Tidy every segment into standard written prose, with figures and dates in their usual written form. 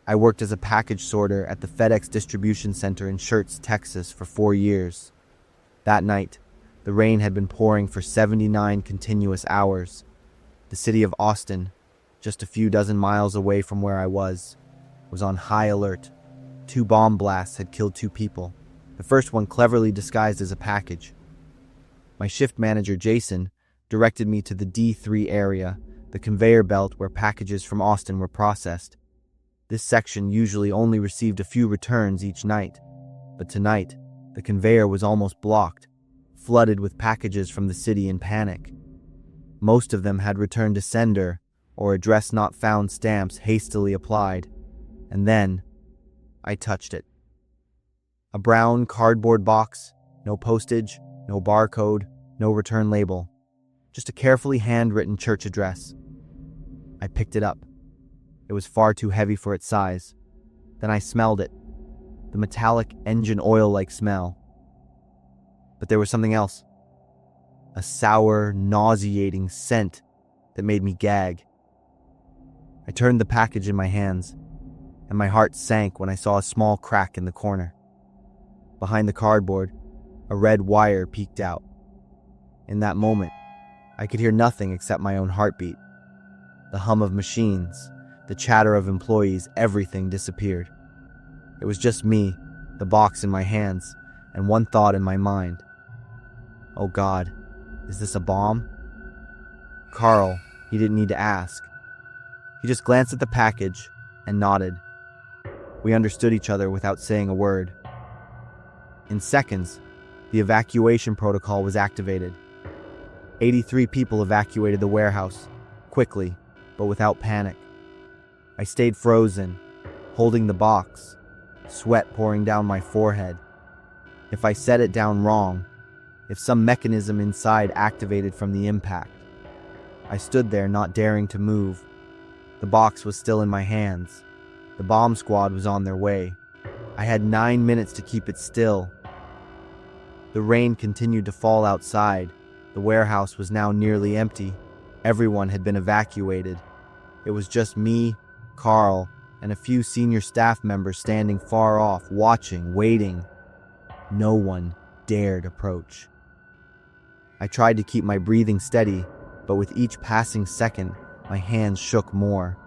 I worked as a package sorter at the FedEx distribution center in Schertz, Texas for 4 years. That night, the rain had been pouring for 79 continuous hours. The city of Austin, just a few dozen miles away from where I was on high alert. 2 bomb blasts had killed 2 people, the first one cleverly disguised as a package. My shift manager, Jason, directed me to the D3 area, the conveyor belt where packages from Austin were processed. This section usually only received a few returns each night, but tonight, the conveyor was almost blocked, flooded with packages from the city in panic. Most of them had returned to sender or address not found stamps hastily applied, and then I touched it. A brown cardboard box, no postage, no barcode, no return label, just a carefully handwritten church address. I picked it up. It was far too heavy for its size. Then I smelled it, the metallic engine oil-like smell. But there was something else, a sour, nauseating scent that made me gag. I turned the package in my hands, and my heart sank when I saw a small crack in the corner. Behind the cardboard, a red wire peeked out. In that moment, I could hear nothing except my own heartbeat. The hum of machines, the chatter of employees, everything disappeared. It was just me, the box in my hands, and one thought in my mind. Oh God, is this a bomb? Carl, he didn't need to ask. He just glanced at the package and nodded. We understood each other without saying a word. In seconds, the evacuation protocol was activated. 83 people evacuated the warehouse, quickly, but without panic. I stayed frozen, holding the box, sweat pouring down my forehead. If I set it down wrong, if some mechanism inside activated from the impact. I stood there not daring to move. The box was still in my hands. The bomb squad was on their way. I had 9 minutes to keep it still. The rain continued to fall outside. The warehouse was now nearly empty. Everyone had been evacuated. It was just me, Carl, and a few senior staff members standing far off, watching, waiting. No one dared approach. I tried to keep my breathing steady, but with each passing second, my hands shook more.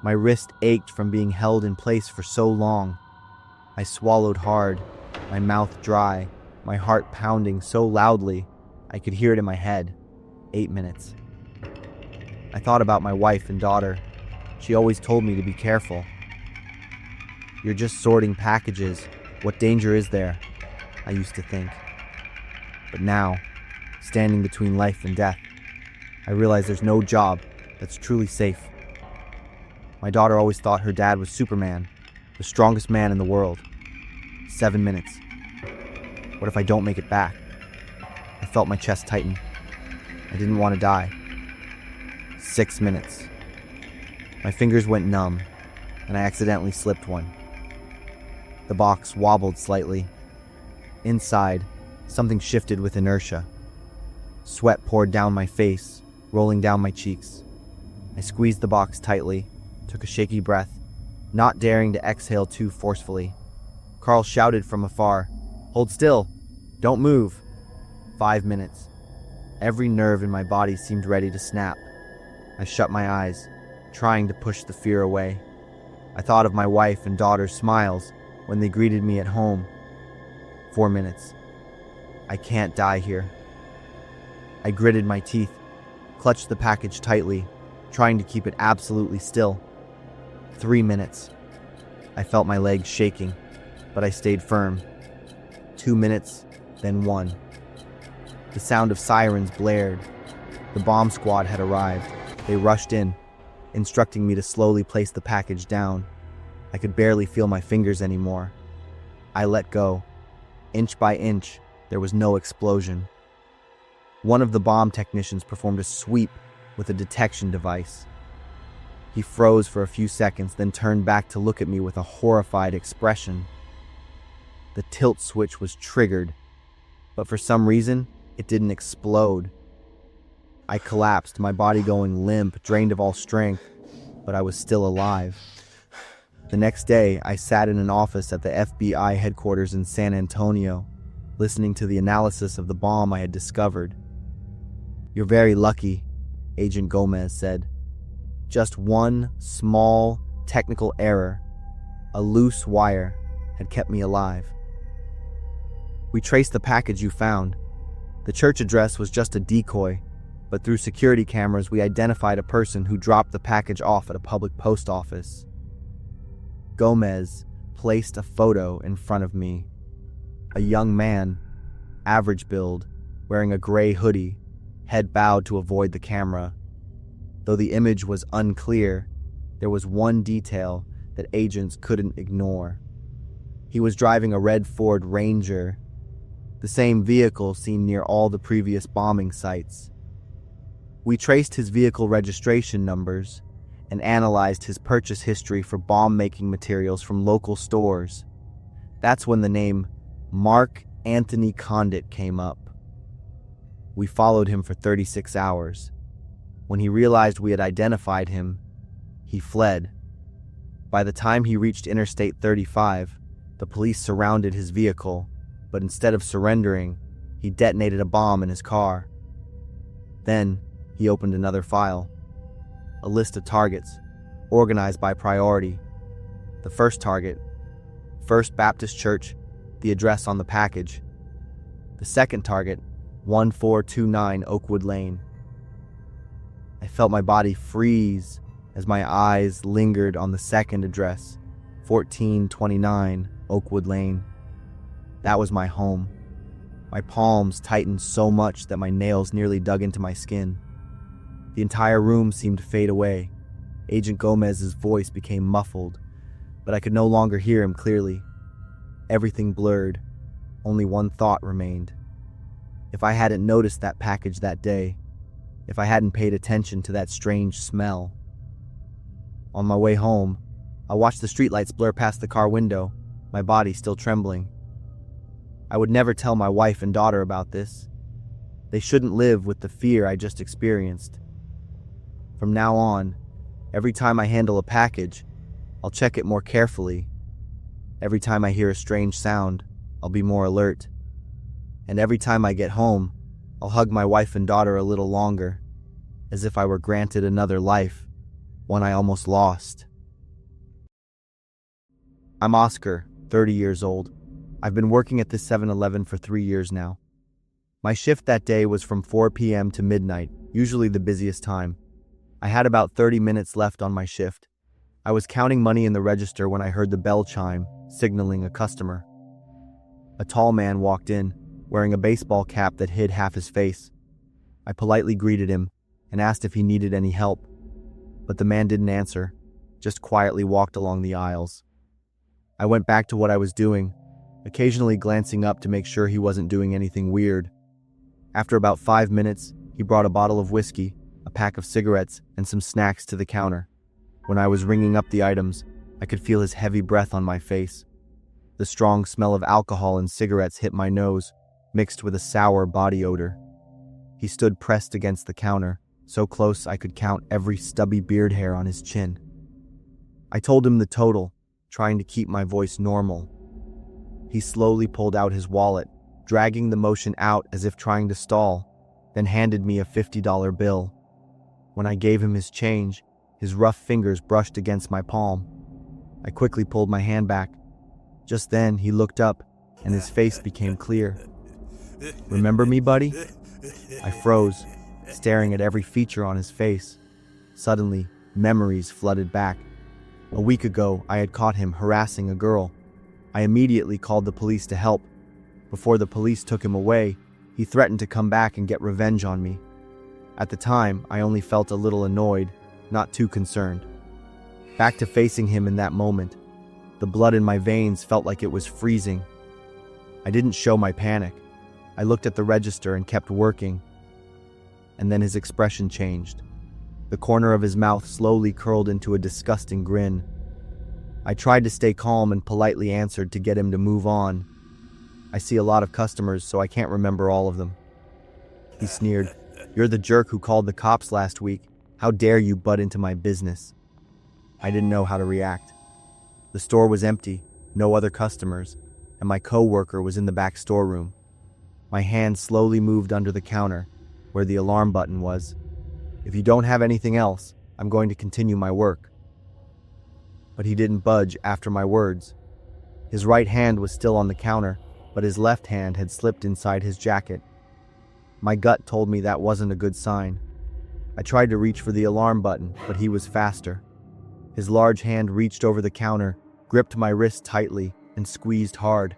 My wrist ached from being held in place for so long. I swallowed hard, my mouth dry, my heart pounding so loudly I could hear it in my head. 8 minutes. I thought about my wife and daughter. She always told me to be careful. You're just sorting packages. What danger is there? I used to think. But now, standing between life and death, I realize there's no job that's truly safe. My daughter always thought her dad was Superman, the strongest man in the world. 7 minutes. What if I don't make it back? I felt my chest tighten. I didn't want to die. 6 minutes. My fingers went numb, and I accidentally slipped one. The box wobbled slightly. Inside, something shifted with inertia. Sweat poured down my face, rolling down my cheeks. I squeezed the box tightly, took a shaky breath, not daring to exhale too forcefully. Carl shouted from afar, "Hold still! Don't move!" 5 minutes. Every nerve in my body seemed ready to snap. I shut my eyes, trying to push the fear away. I thought of my wife and daughter's smiles when they greeted me at home. 4 minutes. I can't die here. I gritted my teeth, clutched the package tightly, trying to keep it absolutely still. 3 minutes. I felt my legs shaking, but I stayed firm. 2 minutes, then 1. The sound of sirens blared. The bomb squad had arrived. They rushed in, instructing me to slowly place the package down. I could barely feel my fingers anymore. I let go. Inch by inch, there was no explosion. One of the bomb technicians performed a sweep with a detection device. He froze for a few seconds, then turned back to look at me with a horrified expression. The tilt switch was triggered, but for some reason, it didn't explode. I collapsed, my body going limp, drained of all strength, but I was still alive. The next day, I sat in an office at the FBI headquarters in San Antonio, listening to the analysis of the bomb I had discovered. "You're very lucky," Agent Gomez said. "Just one small technical error, a loose wire, had kept me alive. We traced the package you found. The church address was just a decoy, but through security cameras we identified a person who dropped the package off at a public post office." Gomez placed a photo in front of me. A young man, average build, wearing a gray hoodie, head bowed to avoid the camera. Though the image was unclear, there was one detail that agents couldn't ignore. He was driving a red Ford Ranger, the same vehicle seen near all the previous bombing sites. We traced his vehicle registration numbers and analyzed his purchase history for bomb-making materials from local stores. That's when the name Mark Anthony Condit came up. We followed him for 36 hours. When he realized we had identified him, he fled. By the time he reached Interstate 35, the police surrounded his vehicle, but instead of surrendering, he detonated a bomb in his car. Then, he opened another file. A list of targets, organized by priority. The first target, First Baptist Church, the address on the package. The second target, 1429 Oakwood Lane. I felt my body freeze as my eyes lingered on the second address, 1429 Oakwood Lane. That was my home. My palms tightened so much that my nails nearly dug into my skin. The entire room seemed to fade away. Agent Gomez's voice became muffled, but I could no longer hear him clearly. Everything blurred. Only one thought remained. If I hadn't noticed that package that day, if I hadn't paid attention to that strange smell. On my way home, I watched the streetlights blur past the car window, my body still trembling. I would never tell my wife and daughter about this. They shouldn't live with the fear I just experienced. From now on, every time I handle a package, I'll check it more carefully. Every time I hear a strange sound, I'll be more alert. And every time I get home, I'll hug my wife and daughter a little longer, as if I were granted another life, one I almost lost. I'm Oscar, 30 years old. I've been working at this 7-Eleven for 3 years now. My shift that day was from 4 p.m. to midnight, usually the busiest time. I had about 30 minutes left on my shift. I was counting money in the register when I heard the bell chime, signaling a customer. A tall man walked in, wearing a baseball cap that hid half his face. I politely greeted him and asked if he needed any help, but the man didn't answer, just quietly walked along the aisles. I went back to what I was doing, occasionally glancing up to make sure he wasn't doing anything weird. After about 5 minutes, he brought a bottle of whiskey, a pack of cigarettes, and some snacks to the counter. When I was ringing up the items, I could feel his heavy breath on my face. The strong smell of alcohol and cigarettes hit my nose, mixed with a sour body odor. He stood pressed against the counter, so close I could count every stubby beard hair on his chin. I told him the total, trying to keep my voice normal. He slowly pulled out his wallet, dragging the motion out as if trying to stall, then handed me a $50 bill. When I gave him his change, his rough fingers brushed against my palm. I quickly pulled my hand back. Just then, he looked up, and his face became clear. "Remember me, buddy?" I froze, staring at every feature on his face. Suddenly, memories flooded back. A week ago, I had caught him harassing a girl. I immediately called the police to help. Before the police took him away, he threatened to come back and get revenge on me. At the time, I only felt a little annoyed, not too concerned. Back to facing him in that moment. The blood in my veins felt like it was freezing. I didn't show my panic. I looked at the register and kept working. And then his expression changed. The corner of his mouth slowly curled into a disgusting grin. I tried to stay calm and politely answered to get him to move on. "I see a lot of customers, so I can't remember all of them." He sneered. "You're the jerk who called the cops last week. How dare you butt into my business?" I didn't know how to react. The store was empty, no other customers, and my co-worker was in the back storeroom. My hand slowly moved under the counter, where the alarm button was. If you don't have anything else, I'm going to continue my work. But he didn't budge after my words. His right hand was still on the counter, but his left hand had slipped inside his jacket. My gut told me that wasn't a good sign. I tried to reach for the alarm button, but he was faster. His large hand reached over the counter, gripped my wrist tightly, and squeezed hard.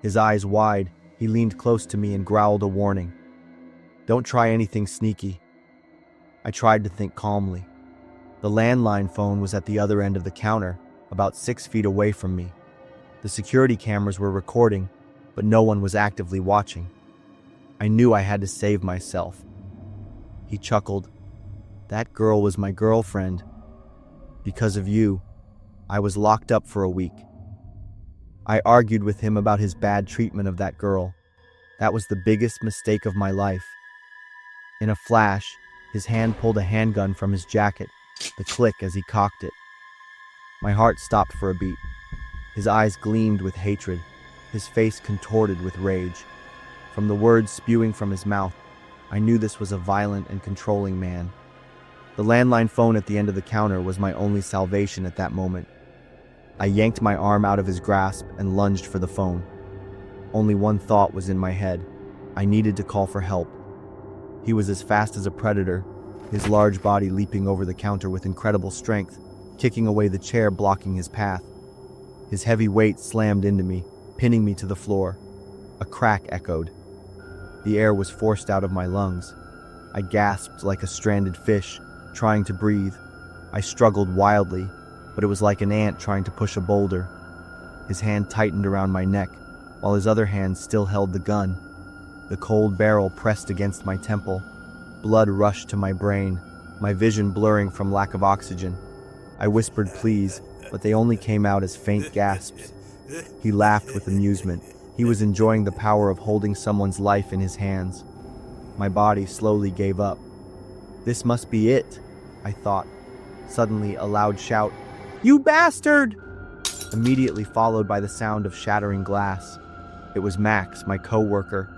His eyes wide, he leaned close to me and growled a warning. "Don't try anything sneaky." I tried to think calmly. The landline phone was at the other end of the counter, about 6 feet away from me. The security cameras were recording, but no one was actively watching. I knew I had to save myself. He chuckled. "That girl was my girlfriend. Because of you, I was locked up for a week." I argued with him about his bad treatment of that girl. That was the biggest mistake of my life. In a flash, his hand pulled a handgun from his jacket, the click as he cocked it. My heart stopped for a beat. His eyes gleamed with hatred, his face contorted with rage. From the words spewing from his mouth, I knew this was a violent and controlling man. The landline phone at the end of the counter was my only salvation at that moment. I yanked my arm out of his grasp and lunged for the phone. Only one thought was in my head. I needed to call for help. He was as fast as a predator, his large body leaping over the counter with incredible strength, kicking away the chair blocking his path. His heavy weight slammed into me, pinning me to the floor. A crack echoed. The air was forced out of my lungs. I gasped like a stranded fish, trying to breathe. I struggled wildly, but it was like an ant trying to push a boulder. His hand tightened around my neck, while his other hand still held the gun. The cold barrel pressed against my temple. Blood rushed to my brain, my vision blurring from lack of oxygen. I whispered pleas, but they only came out as faint gasps. He laughed with amusement. He was enjoying the power of holding someone's life in his hands. My body slowly gave up. This must be it, I thought. Suddenly, a loud shout, "You bastard!" immediately followed by the sound of shattering glass. It was Max, my co-worker.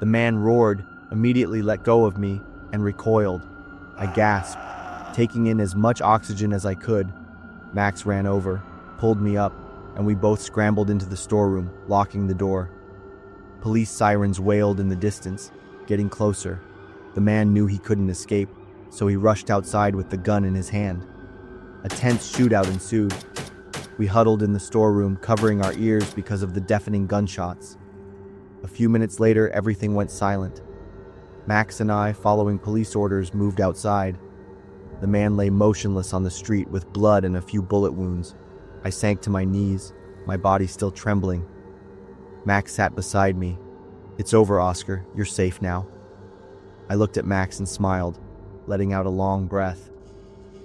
The man roared, immediately let go of me, and recoiled. I gasped, taking in as much oxygen as I could. Max ran over, pulled me up, and we both scrambled into the storeroom, locking the door. Police sirens wailed in the distance, getting closer. The man knew he couldn't escape, so he rushed outside with the gun in his hand. A tense shootout ensued. We huddled in the storeroom, covering our ears because of the deafening gunshots. A few minutes later, everything went silent. Max and I, following police orders, moved outside. The man lay motionless on the street with blood and a few bullet wounds. I sank to my knees, my body still trembling. Max sat beside me. "It's over, Oscar. You're safe now." I looked at Max and smiled, letting out a long breath.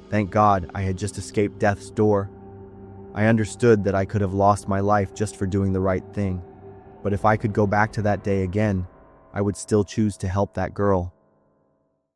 Thank God I had just escaped death's door. I understood that I could have lost my life just for doing the right thing. But if I could go back to that day again, I would still choose to help that girl.